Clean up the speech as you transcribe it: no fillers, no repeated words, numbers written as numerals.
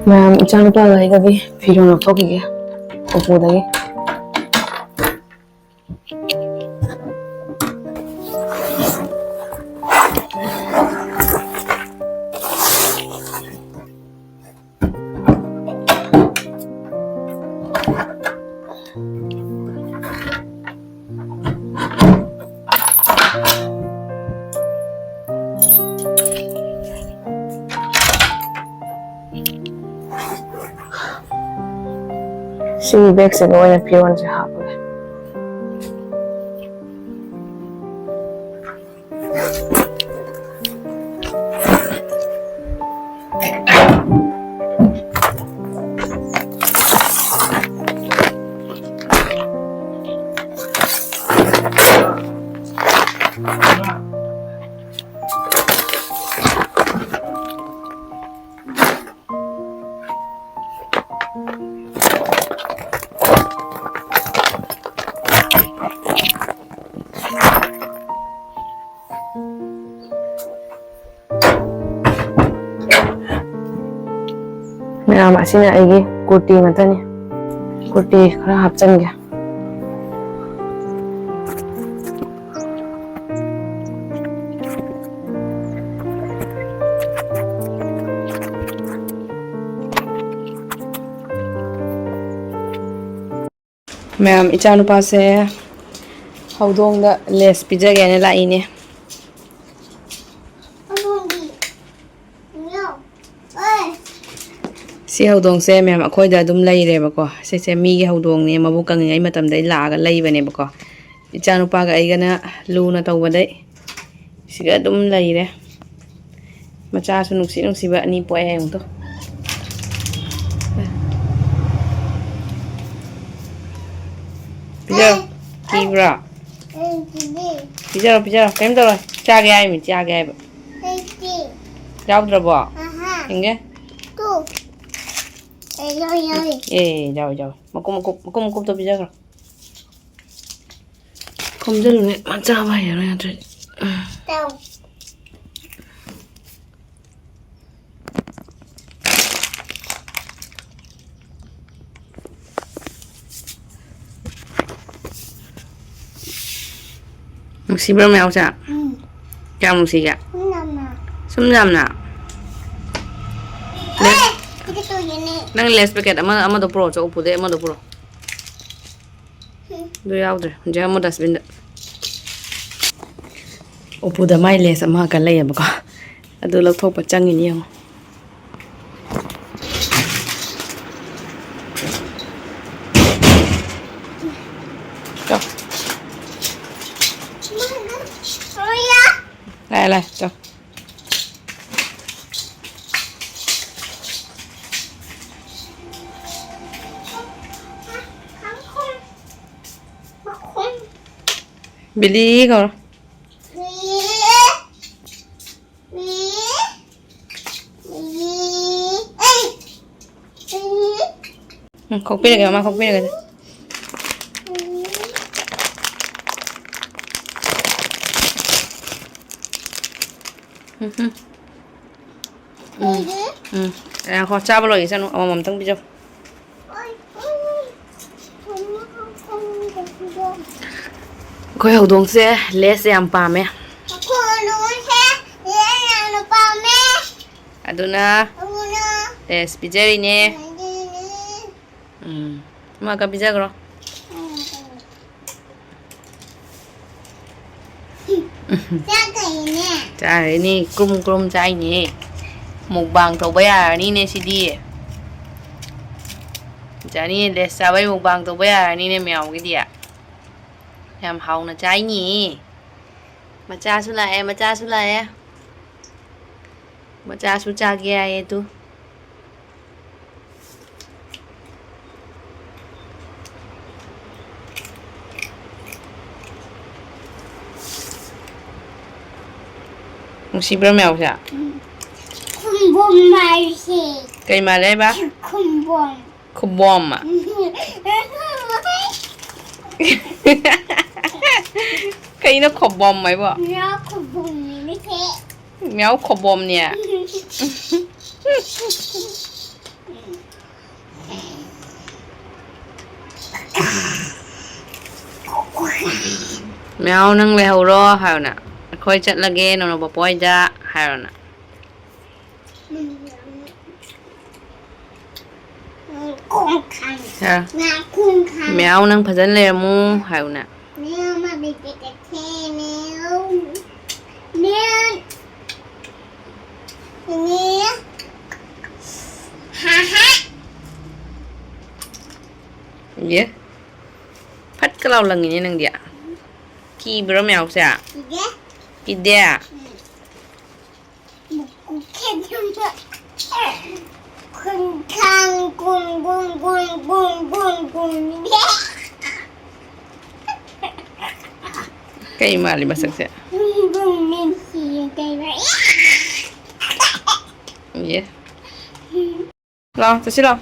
Mayam ichang pa lai gabi phiro no thoki ge opo dagi si bag se go ya phiron se ha pa Mayam asina aigi kurti matani kurti khara hapchan ge Mayam ichanu pa se haudong da les pizza ge ne la ine si haudong se mayam akhoi da dum lai re ba ko se mi gi haudong ne mabu kang ngai matam dai la ga lai bane ba ko ichanu pa ga ai ga na lu na taw ba dai siga dum lai re macha su nuksi ba ani po ai to pizza kibra pizza kem to cha ge ai mi cha ge ai ba yaw dra ba inge Makum to pizza karo. Kom dulu nih, macam apa ya nih tadi? Tahu. Musi berapa ya usa? Kamu musi ya? Sembilan na. Nang les packet ama do pro cho upude ama do pro do yaudre ja ama dasbin upuda mai les ama ka lay ba ko adu lok thok pa chang ni yong cho lại cho Beli kau. Kopi lagi mama kopi lagi. Kau coba lagi sana, mama teng bijak. Khoi haudong se les yam pame aduna les pizza ne ma ka pizza karo chai ni krum chai ni mukbang to baya ni ne sidi jani les sabai mukbang to baya ni ne meow cái dia Yam hậu là trái nhỉ mà cha su lại mà cha su cha kia tu si bơ mèo sao không bom mai cây mà đấy ba không bom à cây nó khổ bom mấy bộ méo khổ bom nè mèo nâng leo ro hay nè khôi chặt là ghê nó bỏ bói ra hay nè mèo nâng phải dẫn leo mu hay nè mèo mà bị cái khe mèo mèo nè ha ha yeah phát cái lau lần như nâng địa kỳ bữa mèo sao kỳ đẻ kun khang kun kun kun kun kun kun cái mà đi bắt sạch kun mình chỉ cái vậy yeah lo tôi xin lo